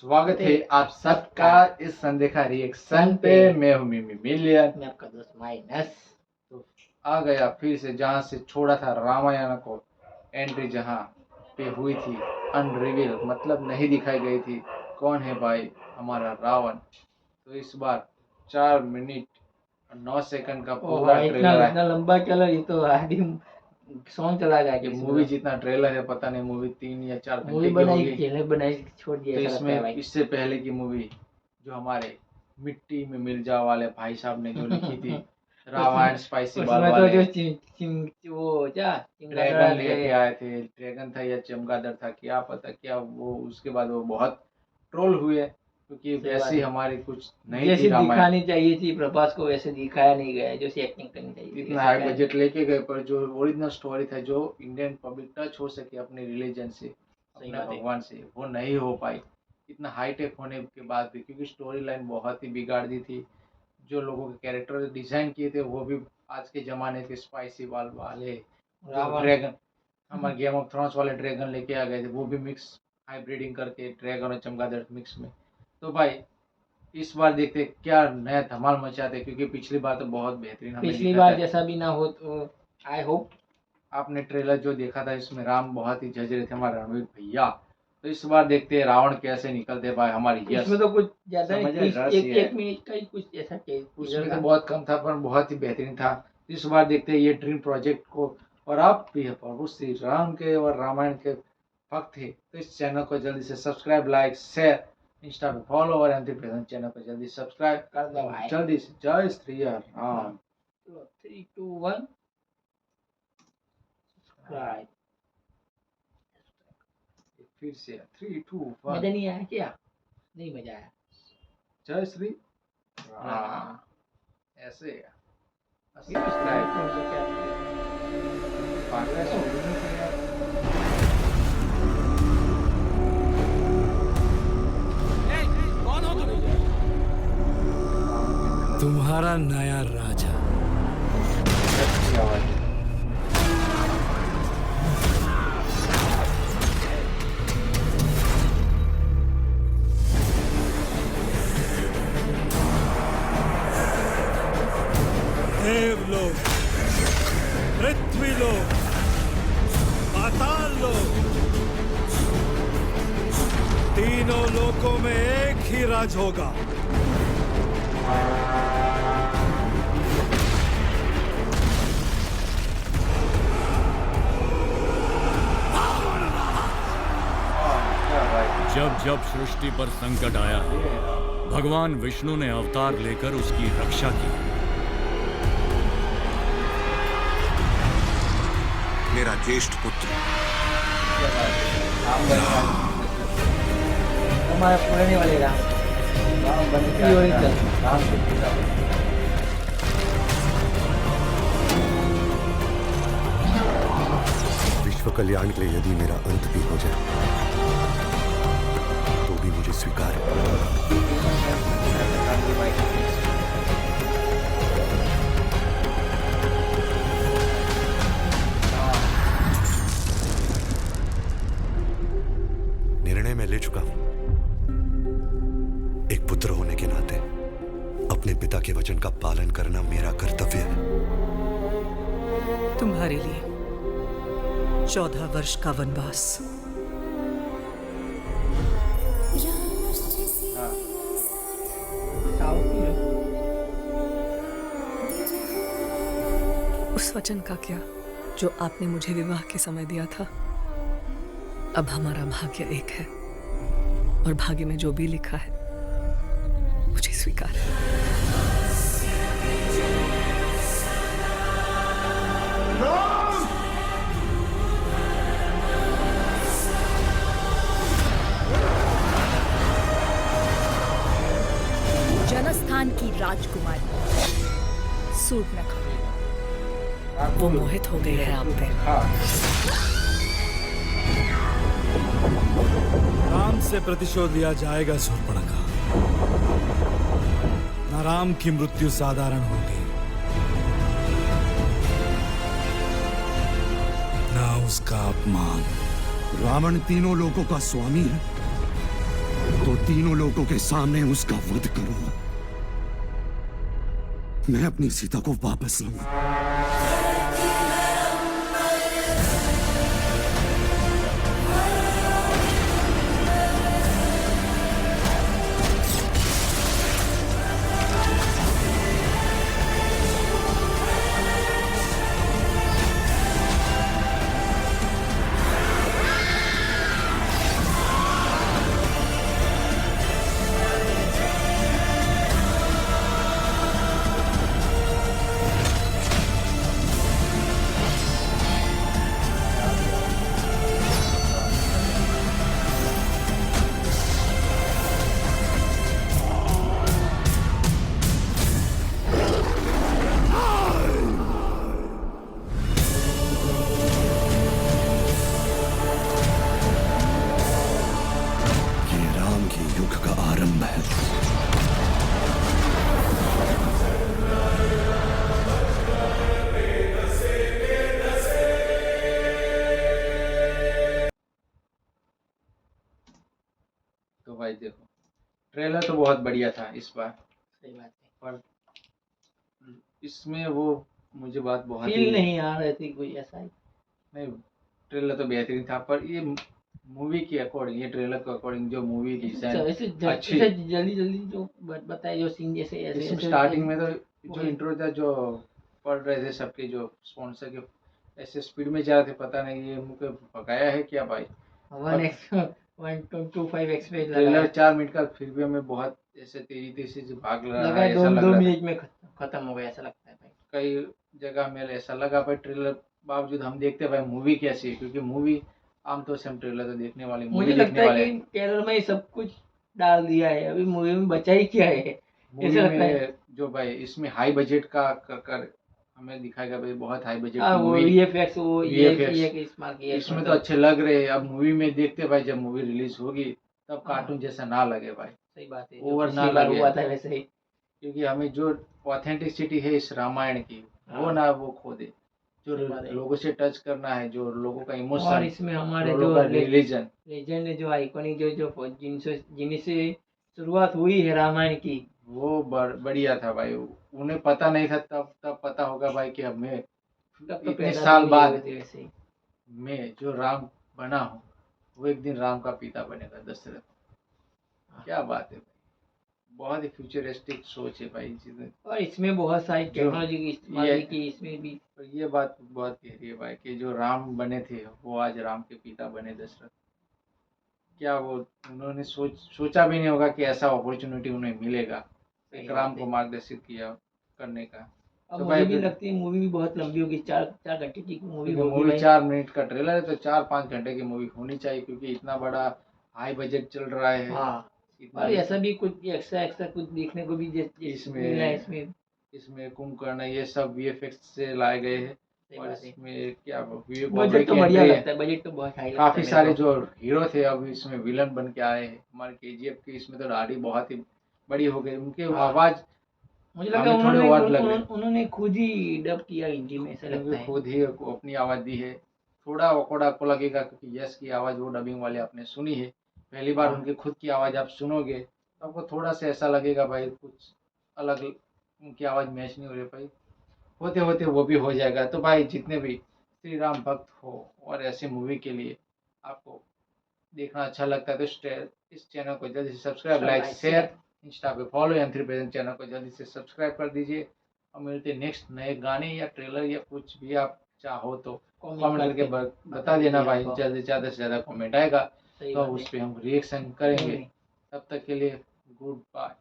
स्वागत है आप सबका इस अनदेखा रिएक्शन पे। मैं हूँ मिमी मिलियन। मैं आपका दोस्त माइनस। तो आ गया फिर से जहाँ से छोड़ा था रामायण को एंट्री, जहाँ पे हुई थी अनरिवील, मतलब नहीं दिखाई गई थी कौन है भाई हमारा रावण। तो इस बार 4 मिनट और 9 सेकंड का पूरा ट्रेलर है। इतना लंबा ट्रेलर, ये तो आधी सॉन्ग चला गया। ये मूवी जितना ट्रेलर है पता नहीं, मूवी 3 या 4 घंटे मूवी की बनाई होगी। ट्रेलर बनाई छोड़ दिया। तो ऐसा लगता है इसमें भाई। इससे पहले की मूवी जो हमारे मिट्टी में मिर्जा वाले भाई साहब ने जो लिखी थी रामायण स्पाइसी बाल उसमें तो वाले, जो वो क्या ड्रैगन लेके आए थे। ड्रैगन था या चमगादड़ था क्या पता क्या वो, उसके बाद वो बहुत ट्रोल हुए क्योंकि वैसी हमारी कुछ नहीं जैसे थी रामायण। दिखानी चाहिए थी प्रभास को वैसे दिखाया नहीं गया, जैसे एक्टिंग करनी चाहिए थी। इतना हाई बजट लेके गए पर जो ओरिजिनल स्टोरी था, जो इंडियन पब्लिक टच हो सके अपने रिलीजन से, अपने भगवान से, वो नहीं हो पाई इतना हाईटेक होने के बाद भी, क्योंकि स्टोरी लाइन बहुत ही बिगाड़ दी थी। जो लोगों के कैरेक्टर डिजाइन किए थे वो भी आज के जमाने के स्पाइसी बाल वाले, जो ड्रैगन हमारे गेम ऑफ थ्रोन्स वाले ड्रैगन लेके आ गए थे, वो भी मिक्स हाइब्रिडिंग करके ड्रैगन और चमगादड़ मिक्स में। तो भाई इस बार देखते क्या नया धमाल मचाते, क्योंकि पिछली बार तो बहुत बेहतरीन हमें पिछली बार जैसा भी ना हो। तो आई होप आपने ट्रेलर जो देखा था इसमें राम बहुत ही झझरे थे हमारे रणवीर भैया। तो इस बार देखते हैं रावण कैसे निकलते भाई हमारी यश। इसमें तो कुछ ज्यादा एक मिनट का ही कुछ ऐसा उसमें तो बहुत कम था पर बहुत ही बेहतरीन था। इस बार देखते हैं ये ड्रीम प्रोजेक्ट को। और आप भी प्रभु श्री राम के और रामायण के भक्त थे तो इस चैनल को जल्दी से सब्सक्राइब, लाइक, शेयर, इंस्टा पे फॉलो और एंट्री प्रेजेंट चैनल को जल्दी सब्सक्राइब कर दो भाई जल्दी से। जय श्री राम। 3 2 1 सब्सक्राइब। फिर से 3 2 1। मजा नहीं आया क्या? नहीं मजा आया। जय श्री राम। ऐसे तुम्हारा नया राजा। देवलोक, पृथ्वीलोक, पाताल लोक, तीनों लोकों में एक ही राज होगा। जब जब सृष्टि पर संकट आया, भगवान विष्णु ने अवतार लेकर उसकी रक्षा की। मेरा ज्येष्ठ पुत्र हमारा पुराने वाले राम विश्व कल्याण के लिए यदि मेरा अंत भी हो जाए तो भी मुझे स्वीकार है। निर्णय मैं ले चुका हूं। एक पुत्र होने के नाते अपने पिता के वचन का पालन करना मेरा कर्तव्य है। तुम्हारे लिए 14 वर्ष का वनवास। उस वचन का क्या जो आपने मुझे विवाह के समय दिया था। अब हमारा भाग्य एक है और भाग्य में जो भी लिखा है मुझे स्वीकार है। जनस्थान की राजकुमारी सूट न खाओ। वो मोहित हो गई है आप पे। राम से प्रतिशोध लिया जाएगा शूर्पणखा। न राम की मृत्यु साधारण होगी, न उसका अपमान। रावण तीनों लोकों का स्वामी है तो तीनों लोगों के सामने उसका वध करूं। मैं अपनी सीता को वापस लाऊं। युग का आरंभ है। तो भाई देखो, ट्रेलर तो बहुत बढ़िया था इस बार, सही बात है, पर इसमें वो मुझे बात बहुत फील नहीं आ रही थी कोई ऐसा ही। नहीं, ट्रेलर तो बेहतरीन था, पर ये मूवी के अकॉर्डिंग, ये ट्रेलर के अकॉर्डिंग जो मूवी वैसे अच्छी, जल्दी जल्दी जो बताए, जो सीन जैसे ऐसे स्टार्टिंग में तो जो इंट्रो था, जो पढ़ रहे थे सबके, जो स्पॉन्सर के ऐसे स्पीड में जा रहे थे, पता नहीं ये मुझे पकाया है क्या भाई। 1.25 एक्सप्रेस ट्रेलर 4 मिनट का, फिर भी हमें बहुत ऐसे तेजी से भाग लगा, रहा है, ऐसा लग रहा 2 था। मिनट में खत्म हो गया ऐसा लगता है भाई। कई जगह में ऐसा लगा भाई, ट्रेलर बावजूद हम देखते भाई मूवी कैसी है, क्योंकि मूवी आमतौर से हम ट्रेलर तो देखने वाले, मुझे मूवी लगता देखने है वाले कि ट्रेलर में ही सब कुछ डाल दिया है, अभी मूवी में बचा ही क्या है। मूवी ऐसा लगता है। में जो भाई इसमें हाई बजट का कर हमें दिखाएगा भाई, बहुत हाई बजट हाँ, की वो मूवी, VFX वो ये VFX इस्तेमाल किया है इसमें तो अच्छे लग रहे हैं। अब मूवी में देखते भाई, जब मूवी रिलीज होगी तब हाँ। कार्टून जैसा ना लगे भाई, सही बात है, ओवर जो ना पिछली बार लगे। हुआ था वैसे ही। क्योंकि हमें जो ऑथेंटिसिटी है इस रामायण की, वो हाँ। ना वो खो दे, जो सही बात है। लोगों से टच करना है, जो लोगों का और इमोशन, इसमें हमारे लोगों जो का रिलीजन, लेजेंड, जो आइकॉनिक, जो जिनसे शुरुआत हुई है रामायण की, वो बढ़िया था भाई। उन्हें पता नहीं था, तब पता होगा भाई कि अब मैं तब तो इतने पैदा साल भी नहीं बाद हुए थे वैसे ही। मैं जो राम बना हूँ, वो एक दिन राम का पिता बनेगा, दशरथ। क्या बात है भाई, बहुत ही फ्यूचरिस्टिक सोच है भाई चीजें। और इसमें बहुत सारी टेक्नोलॉजी की इस्तेमाल की, इसमें भी। और ये बात बहुत गहरी है भाई, कि जो राम बने थे वो आज राम के पिता बने, दशरथ। क्या वो उन्होंने सोचा भी नहीं होगा कि ऐसा अपॉर्चुनिटी उन्हें मिलेगा, एक राम को मार्गदर्शित किया करने का। अब तो मुझे भाई भी लगती है मूवी भी बहुत लंबी होगी, 4 घंटे की मूवी होगी मूवी भाई। 4 मिनट का ट्रेलर है, तो 4-5 घंटे की मूवी होनी चाहिए, क्योंकि इतना बड़ा हाई बजट चल रहा है। हाँ, इतना और ऐसा भी कुछ एक्स्ट्रा कुछ देखने को भी इसमें कुंभकर्ण ये सब VFX से लाए गए हैं। और बात है। इसमें क्या बजट तो बढ़िया लगता है, बजट तो बहुत हाई लगता है काफी मेरे सारे को। जो हीरो थे अब इसमें विलन बन के आए हैं। हमारे KGF की इसमें तो दाढ़ी बहुत ही बड़ी हो गई, उनकी हाँ। आवाज मुझे लगा हमें थोड़े वर्ड लग रहे हैं। उन्होंने खुद ही डब किया हिंदी में, ऐसा लगता है। खुद ही अपनी आवाज दी है। थोड़ा awkward आपको लगेगा, क्योंकि यश की आवाज वो डबिंग वाले आपने सुनी है, पहली बार हाँ। उनकी खुद की आवाज आप सुनोगे तो आपको थोड़ा सा ऐसा लगेगा भाई, कुछ अलग, उनकी आवाज मैच नहीं हो रही भाई। होते होते वो भी हो जाएगा। तो भाई जितने भी श्री राम भक्त हो और ऐसे मूवी के लिए आपको देखना अच्छा लगता है, तो इस चैनल को जल्दी से सब्सक्राइब, लाइक, शेयर, इंस्टा पे फॉलो, M3 प्रेजेंट चैनल को जल्दी से सब्सक्राइब कर दीजिए। और मिलते नेक्स्ट नए गाने या ट्रेलर या कुछ भी आप चाहो तो कमेंट करके बता देना भाई। ज़्यादा से ज़्यादा कमेंट आएगा तो उस पर हम रिएक्शन करेंगे। तब तक के लिए गुड बाय।